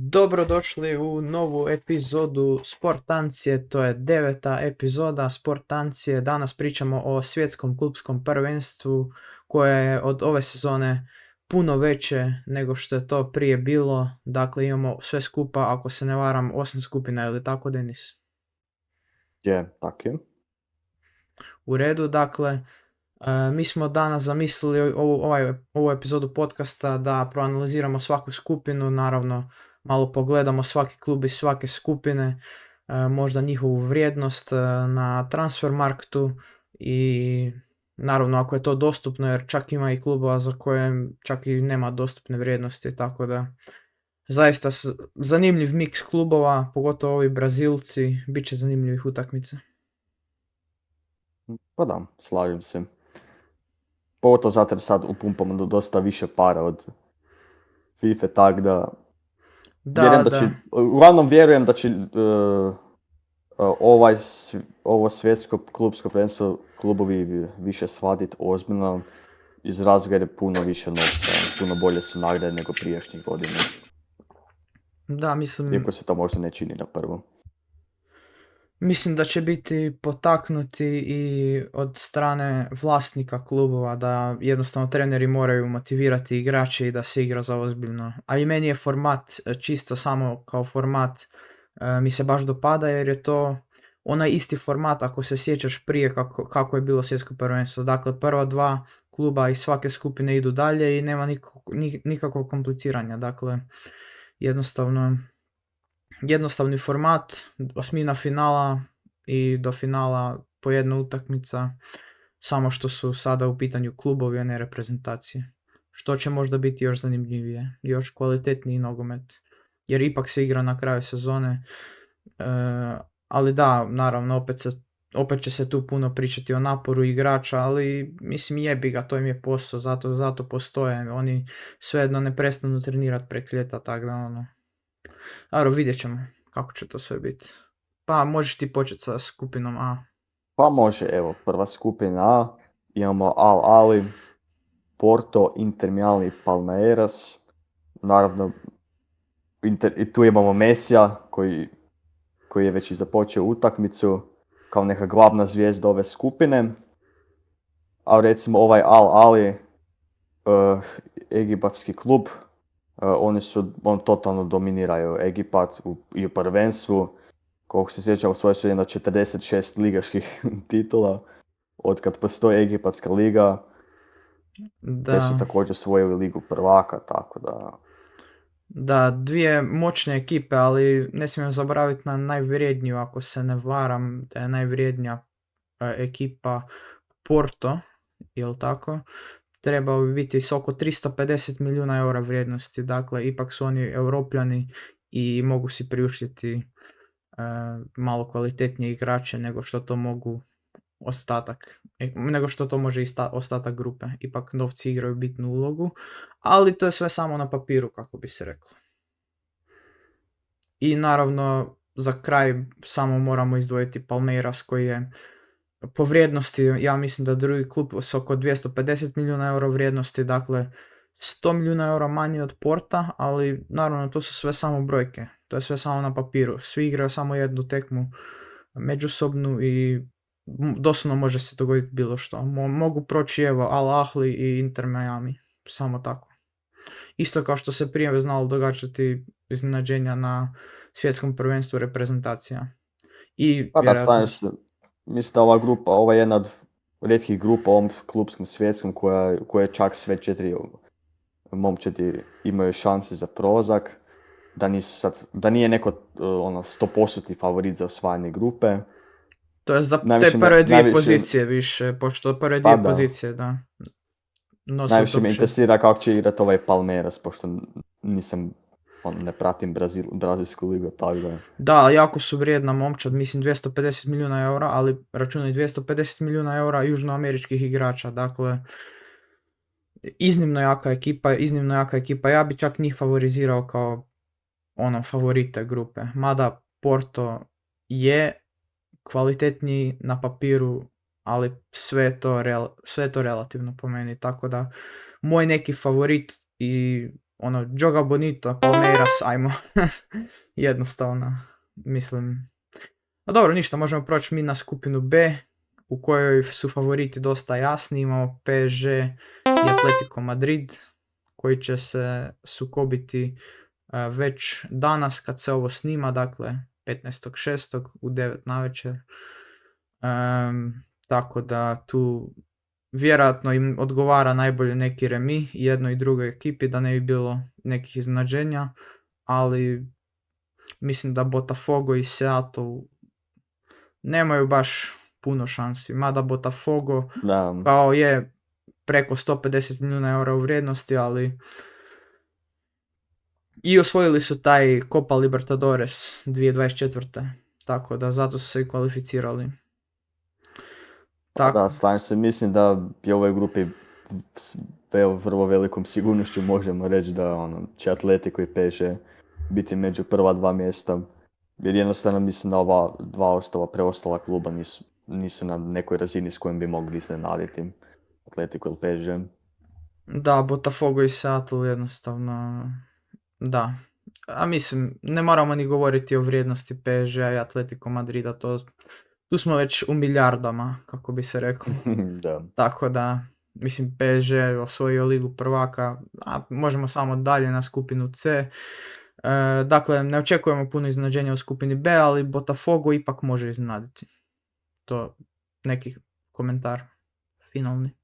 Dobrodošli u novu epizodu Sportancije, to je 9. epizoda Sportancije. Danas pričamo o svjetskom klupskom prvenstvu koje je od ove sezone puno veće nego što je to prije bilo. Dakle, imamo sve skupa, ako se ne varam, 8 skupina, ili tako, Denis? Tak je. U redu, dakle, mi smo danas zamislili ovu epizodu podcasta da proanaliziramo svaku skupinu, naravno malo pogledamo svaki klub iz svake skupine, možda njihovu vrijednost na Transfermarktu i naravno ako je to dostupno, jer čak ima i klubova za koje čak i nema dostupne vrijednosti, tako da zaista zanimljiv miks klubova, pogotovo ovi Brazilci, bit će zanimljivih utakmica. Pa da, slažem se. Pogotovo zato jer sad upumpamo dosta više para od FIFA, tak da vjerujem da će, Da. uglavnom vjerujem da će ovo svjetsko klubsko prvenstvo klubovi više shvatiti ozbiljno iz razloga jer je puno više novca, puno bolje su nagrade nego prijašnjih godina. Da, mislim, Iako se to možda ne čini na prvo. Mislim da će biti potaknuti i od strane vlasnika klubova, da jednostavno treneri moraju motivirati igrače i da se igra za ozbiljno. A i meni je format, čisto samo kao format, mi se baš dopada jer je to onaj isti format ako se sjećaš prije kako je bilo svjetsko prvenstvo. Dakle, prva dva kluba iz svake skupine idu dalje i nema nikakvog kompliciranja. Dakle, jednostavni format, osmina finala i do finala po jedna utakmica, samo što su sada u pitanju klubovi, a ne reprezentacije. Što će možda biti još zanimljivije, još kvalitetniji nogomet, jer ipak se igra na kraju sezone. Ali da, naravno, opet će se tu puno pričati o naporu igrača, ali mislim jebi ga, to im je posao, zato postoje. Oni svejedno ne prestanu trenirati prek ljeta, tako da ono. Aro, vidjet ćemo kako će to sve biti. Pa možeš ti početi sa skupinom A. Pa može, evo, prva skupina A, imamo Al Ahly, Porto, Inter Milan i Palmeiras. Naravno, i tu imamo Mesija koji je već i započeo utakmicu kao neka glavna zvijezda ove skupine. A recimo ovaj Al Ahly, egipatski klub, on totalno dominiraju Egipat i u prvenstvu. Koliko se sjeća, osvojio su jedno 46 ligaških titula od kad postoji Egipatska liga. Te su Da, također osvojili ligu prvaka, tako da... da, dvije moćne ekipe, ali ne smijem zaboraviti na najvrijedniju, ako se ne varam, da je najvrijednija ekipa Porto, jel tako? Trebao bi biti s oko 350 milijuna eura vrijednosti, dakle ipak su oni Europljani i mogu si priuštiti malo kvalitetnije igrače nego što to mogu nego što to može ostatak grupe. Ipak novci igraju bitnu ulogu, ali to je sve samo na papiru, kako bi se reklo. I naravno, za kraj samo moramo izdvojiti Palmeiras, koji je po vrijednosti, ja mislim da drugi klub s oko 250 milijuna eura vrijednosti, dakle 100 milijuna eura manje od Porta, ali naravno to su sve samo brojke, to je sve samo na papiru. Svi igraju samo jednu tekmu međusobnu i doslovno može se dogoditi bilo što. Mogu proći evo Al Ahly i Inter Miami, samo tako. Isto kao što se prije znalo događati iznenađenja na svjetskom prvenstvu reprezentacija. I Pa da, vjerojatno... se. Mislim da ova je jedna od rijetkih grupa u ovom klubskom svjetskom koja čak sve 4 momčadi imaju šanse za prolazak. Da nije neko 100% favorit za osvajanje grupe. To je za Najviše te prve dvije najviše, pozicije više, pošto prve pa dvije da, pozicije, da, nose u najviše top me 6. interesira kako će igrati ovaj Palmeiras, pošto ne pratim brazilsku ligu, tako da... Da, jako su vrijedna momčad, mislim 250 milijuna eura, ali računaj 250 milijuna eura južnoameričkih igrača, dakle iznimno jaka ekipa, ja bi čak njih favorizirao kao favorite grupe, mada Porto je kvalitetniji na papiru, ali sve je to relativno po meni, tako da moj neki favorit i ono, Joga Bonito, Palmeiras, ajmo. Jednostavno, mislim. No dobro, ništa, možemo proći mi na skupinu B, u kojoj su favoriti dosta jasni. Imamo PSG i Atletico Madrid, koji će se sukobiti već danas kad se ovo snima, dakle 15.6. u 9 navečer. Tako da tu vjerojatno im odgovara najbolje neki remi jednoj i drugoj ekipi, da ne bi bilo nekih iznenađenja, ali mislim da Botafogo i Seattle nemaju baš puno šansi, mada Botafogo Da, kao je preko 150 milijuna eura u vrijednosti, ali i osvojili su taj Copa Libertadores 2024. Tako da zato su se i kvalificirali. Tako. da, slažem se, mislim da je u ovoj grupi s vrlo velikom sigurnošću možemo reći da ono, će Atletico i PSG biti među prva dva mjesta, jer jednostavno mislim da ova dva preostala kluba nisu na nekoj razini s kojim bi mogli iznenaditi Atletico ili PSG. Da, Botafogo i Seattle jednostavno, da. A mislim, ne moramo ni govoriti o vrijednosti PSG-a i Atletico Madrida, tu smo već u milijardama, kako bi se reklo. Da. Tako da, mislim, PSG osvojio ligu prvaka, a možemo samo dalje na skupinu C. Dakle, ne očekujemo puno iznenađenja u skupini B, ali Botafogo ipak može iznenaditi. To neki komentar finalni.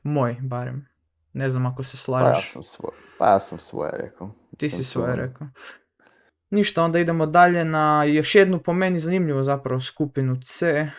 Moj, barem. Ne znam ako se slažeš. Ja sam svoje rekao. Ti si svoje rekao. Ništa, onda idemo dalje na još jednu po meni zanimljivu zapravo skupinu C,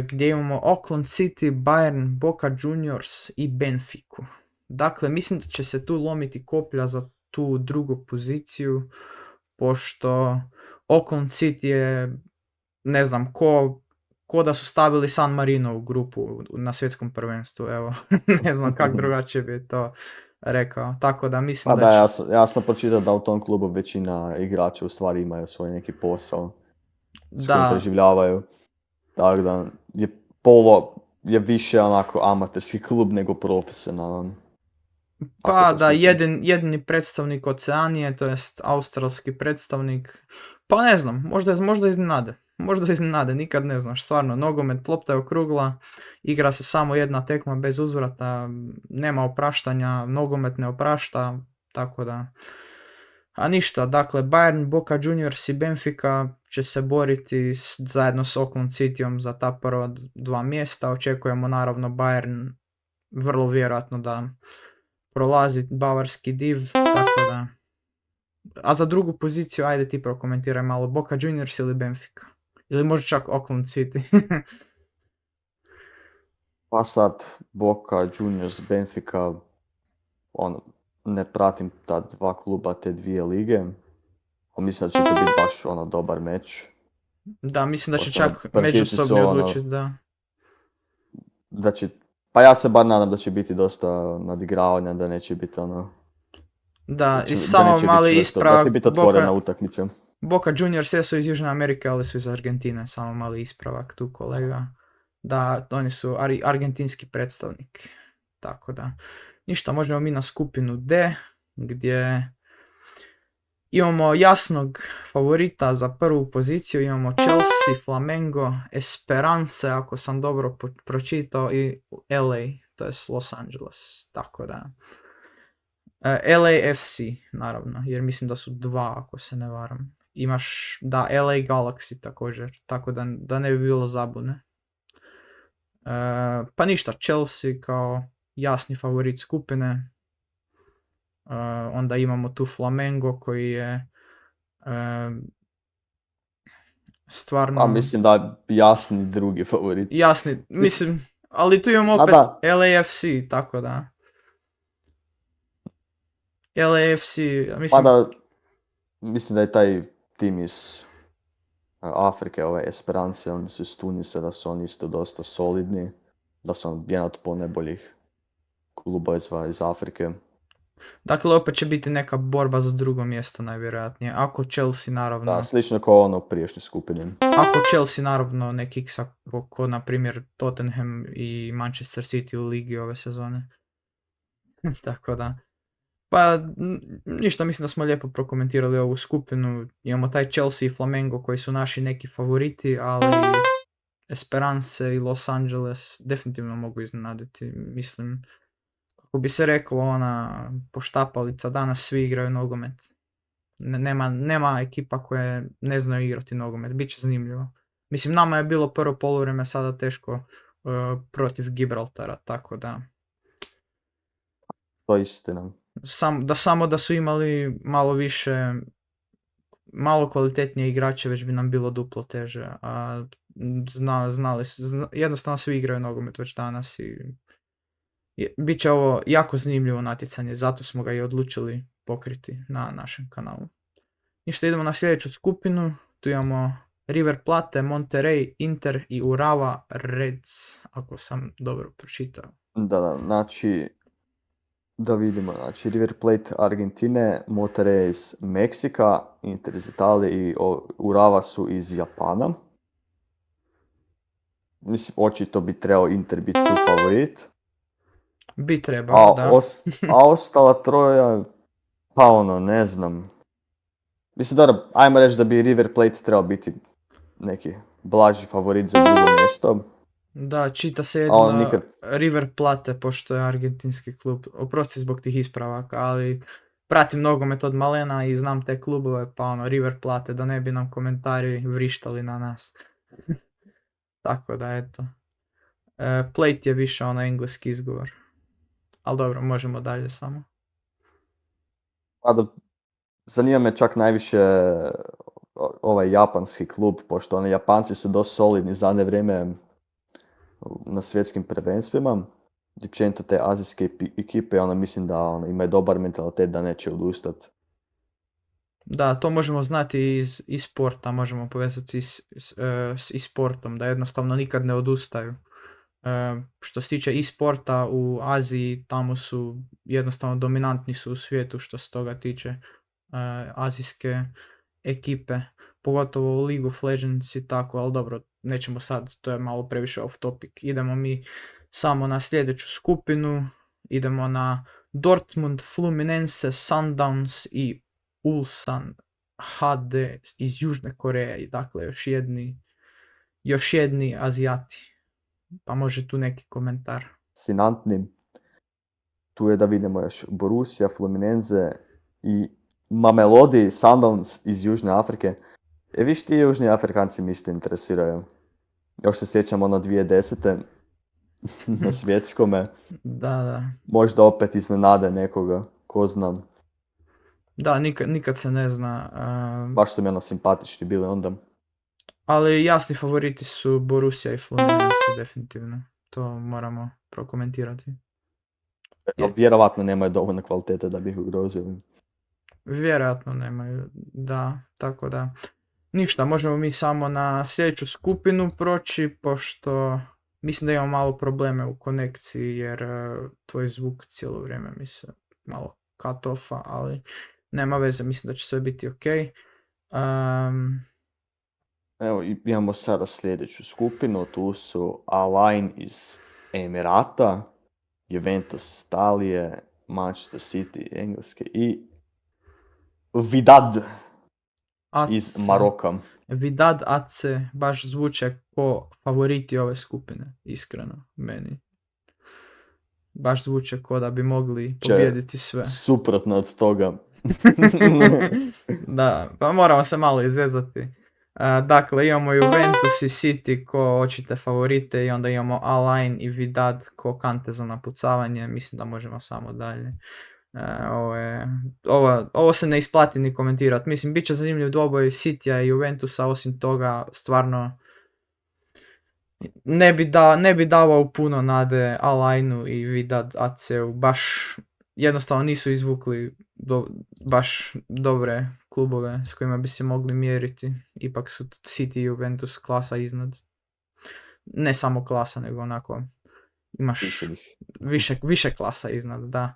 gdje imamo Auckland City, Bayern, Boca Juniors i Benfiku. Dakle, mislim da će se tu lomiti koplja za tu drugu poziciju, pošto Auckland City je, ne znam, ko da su stavili San Marino u grupu na svjetskom prvenstvu, evo, ne znam kak drugačije bi to rekao, tako da mislim da će... Ja sam pročitao da u tom klubu većina igrača u stvari imaju svoj neki posao s kojim preživljavaju, tako da je više onako amaterski klub nego profesionalan. Pa da, jedini predstavnik Oceanije, to jest australski predstavnik, pa ne znam, možda iznenade, nikad ne znaš, stvarno, nogomet, lopta je okrugla, igra se samo jedna tekma bez uzvrata, nema opraštanja, nogomet ne oprašta, tako da, a ništa, dakle, Bayern, Boca Juniors i Benfica će se boriti zajedno s Auckland Cityom za ta prva dva mjesta, očekujemo naravno Bayern vrlo vjerojatno da prolazi bavarski div, tako da. A za drugu poziciju, ajde ti prokomentiraj malo, Boca Juniors ili Benfica? Ili možda čak Auckland City? Pa sad, Boca Juniors, Benfica, ne pratim ta dva kluba, te dvije lige. Mislim da će to biti baš dobar meč. Da, mislim da će čak međusobno odlučiti, da će, pa ja se bar nadam da će biti dosta nadigravanja, da neće biti Da, i samo mali ispravak. Da će biti otvorena utakmica. Boca Juniors jesu iz Južne Amerike, ali su iz Argentine, samo mali ispravak tu kolega. Da, oni su argentinski predstavnik. Tako da, ništa, možemo mi na skupinu D, gdje imamo jasnog favorita za prvu poziciju, imamo Chelsea, Flamengo, Esperance, ako sam dobro pročitao, i LA, to je Los Angeles, tako da. LAFC, naravno, jer mislim da su dva, ako se ne varam. Imaš, da, LA Galaxy također, tako da ne bi bilo zabune. Pa ništa, Chelsea kao jasni favorit skupine. Onda imamo tu Flamengo koji je stvarno... A mislim da jasni drugi favorit. Jasni, mislim, ali tu imamo opet LAFC, tako da. LAFC, mislim... Pa da, mislim da je taj tim iz Afrike, Esperance, oni su iz Tunisa, da su oni isto dosta solidni, da su jedan od ponajboljih klubova iz Afrike. Dakle, opet će biti neka borba za drugo mjesto najvjerojatnije. Ako Chelsea naravno... Da, slično kao prijašnje skupine. Ako Chelsea naravno ne kiksa ko na primjer Tottenham i Manchester City u ligi ove sezone. Tako da. Pa, ništa, mislim da smo lijepo prokomentirali ovu skupinu. Imamo taj Chelsea i Flamengo koji su naši neki favoriti, ali Esperance i Los Angeles definitivno mogu iznenaditi. Mislim, kako bi se reklo, ona poštapalica, danas svi igraju nogomet. Nema ekipa koje ne znaju igrati nogomet, bit će zanimljivo. Mislim, nama je bilo prvo poluvrijeme sada teško protiv Gibraltara, tako da... To je istina. Samo da su imali malo više, malo kvalitetnije igrače, već bi nam bilo duplo teže. A jednostavno svi igraju nogomet već danas i bit će ovo jako zanimljivo natjecanje, zato smo ga i odlučili pokriti na našem kanalu. Ništa, idemo na sljedeću skupinu, tu imamo River Plate, Monterrey, Inter i Urawa Reds, ako sam dobro pročitao. Da, znači, da vidimo, znači River Plate Argentine, Monterrey iz Meksika, Inter iz Italije i Urawa su iz Japana. Mislim, očito bi trebao Inter biti su favorit. Bi trebao, da. A ostala troja, pa ono, ne znam. Mislim, dobro, ajmo reći da bi River Plate trebao biti neki blaži favorit za drugo mjesto. Da, čita se jedno River Plate, pošto je argentinski klub. Oprosti zbog tih ispravaka, ali pratim nogomet od malena i znam te klubove, pa ono, River Plate, da ne bi nam komentari vrištali na nas. Tako da, eto. Plate je više ono engleski izgovor. Ali dobro, možemo dalje samo. Zanima me čak najviše ovaj japanski klub, pošto oni Japanci su dosta solidni zadnje vrijeme na svjetskim prvenstvima. I općenito te azijske ekipe, mislim da imaju dobar mentalitet da neće odustati. Da, to možemo znati iz sporta, možemo povezati i sportom, da jednostavno nikad ne odustaju. Što se tiče i sporta u Aziji, tamo su jednostavno dominantni su u svijetu što se toga tiče azijske ekipe, pogotovo u League of Legends i tako, ali dobro, nećemo sad, to je malo previše off topic. Idemo mi samo na sljedeću skupinu, idemo na Dortmund, Fluminense, Sundowns i Ulsan HD iz Južne Koreje, dakle još jedni Azijati. Pa može tu neki komentar. Fascinantni. Tu je da vidimo još Borussia, Fluminense i Mamelodi, Sundowns iz Južne Afrike. Viš ti Južni Afrikanci mi isto interesiraju. Još se sjećam ono 2010. na svjetskome. Da. Možda opet iznenade nekoga, ko znam. Da, nikad se ne zna. Baš su mi ono simpatični bili onda. Ali jasni favoriti su Borussia i Fluminense, definitivno. To moramo prokomentirati. Vjerovatno nemaju dovoljno kvalitete da bi ih ugrozili. Vjerojatno nemaju, da, tako da. Ništa, možemo mi samo na sljedeću skupinu proći, pošto mislim da imamo malo probleme u konekciji, jer tvoj zvuk cijelo vrijeme mi se malo cut offa, ali nema veze, mislim da će sve biti ok. Evo, imamo sada sljedeću skupinu, tu su Al-Ain iz Emirata, Juventus Italije, Manchester City Engleske i Wydad iz Maroka. Wydad AC baš zvuče ko favoriti ove skupine, iskreno, meni. Baš zvuče ko da bi mogli pobijediti sve. Suprotno od toga. Da, pa moramo se malo izvezati. Dakle, imamo Juventus i City ko očite favorite i onda imamo Al-Ain i Wydad ko kante za napucavanje. Mislim da možemo samo dalje. Ovo se ne isplati ni komentirati. Mislim, bit će zanimljiv dvoboj Citya i Juventusa, osim toga stvarno ne bi davao puno nade Al-Ainu i Wydad AC-u. Baš jednostavno nisu izvukli baš dobre klubove s kojima bi se mogli mjeriti. Ipak su City i Juventus klasa iznad. Ne samo klasa, nego onako imaš više klasa iznad, da.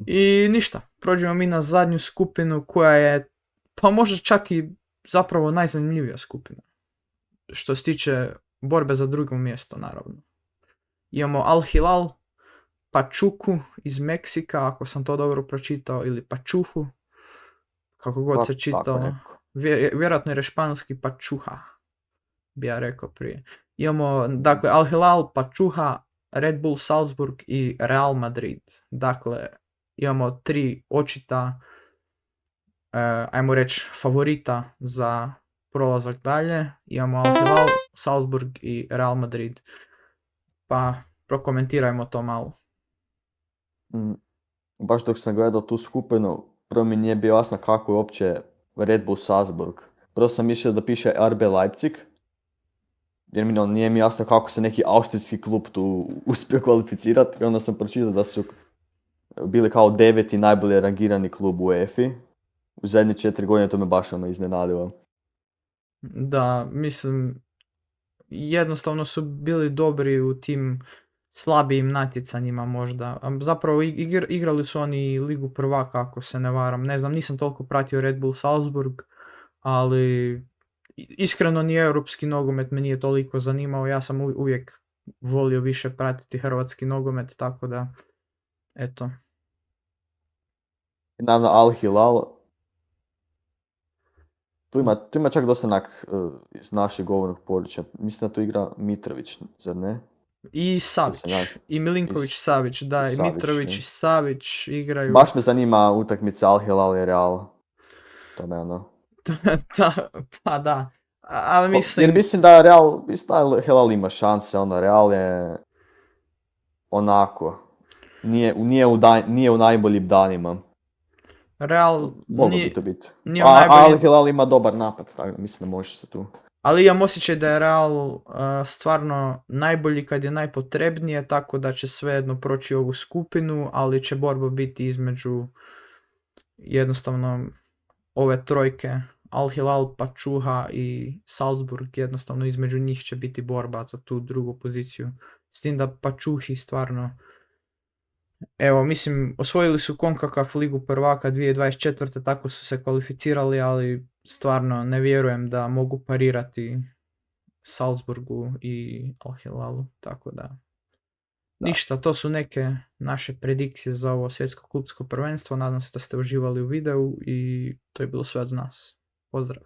I ništa, prođemo mi na zadnju skupinu koja je, pa možda čak i zapravo najzanimljivija skupina. Što se tiče borbe za drugo mjesto, naravno. Imamo Al Hilal, Pachuku iz Meksika, ako sam to dobro pročitao, ili Pačuhu, kako god Pa, se tako čitalo. nekako. Vjerojatno je španjolski Pačuha, bi ja rekao prije. Imamo, dakle, Al Hilal, Pačuha, Red Bull Salzburg i Real Madrid. Dakle, imamo 3 očita, ajmo reći, favorita za prolazak dalje. Imamo Al Hilal, Salzburg i Real Madrid. Pa prokomentirajmo to malo. Mm, Baš dok sam gledao tu skupinu, prvo mi nije bio jasno kako je uopće Red Bull Salzburg. Prvo sam mislio da piše RB Leipzig, jer nije mi jasno kako se neki austrijski klub tu uspio kvalificirati. I onda sam pročitao da su bili kao 9. najbolje rangirani klub u UEFA-i. U zadnje 4 godine to me baš iznenadilo. Da, mislim, jednostavno su bili dobri u tim slabijim natjecanjima možda. A zapravo igrali su oni Ligu prvaka, ako se ne varam. Ne znam, nisam toliko pratio Red Bull Salzburg, ali iskreno ni europski nogomet me nije toliko zanimao. Ja sam uvijek volio više pratiti hrvatski nogomet, tako da, eto. I naravno Al Hilal. Tu ima čak dosta iz našeg govornog područja. Mislim da tu igra Mitrović, zar ne? I Savić, i Milinković Savić, da, i Mitrović i Savić igraju. Baš me zanima utakmica Al Hilal i Real. To me ono. Pa da, ali mislim... Jer mislim da Real, Hilal ima šanse, Real je onako, nije u najboljim danima. Real Moglo bi to biti. Al Hilal ima dobar napad, tako da mislim da može se tu. Ali imam osjećaj da je Real stvarno najbolji kad je najpotrebnije, tako da će svejedno proći ovu skupinu, ali će borba biti između jednostavno ove trojke, Al Hilal, Pačuha i Salzburg, jednostavno između njih će biti borba za tu drugu poziciju. S tim da Pačuhi stvarno, evo, mislim, osvojili su CONCACAF ligu prvaka 2024. Tako su se kvalificirali, ali stvarno ne vjerujem da mogu parirati Salzburgu i Al Hilalu, tako da. Ništa, to su neke naše predikcije za ovo svjetsko klubsko prvenstvo. Nadam se da ste uživali u videu i to je bilo sve od nas. Pozdrav!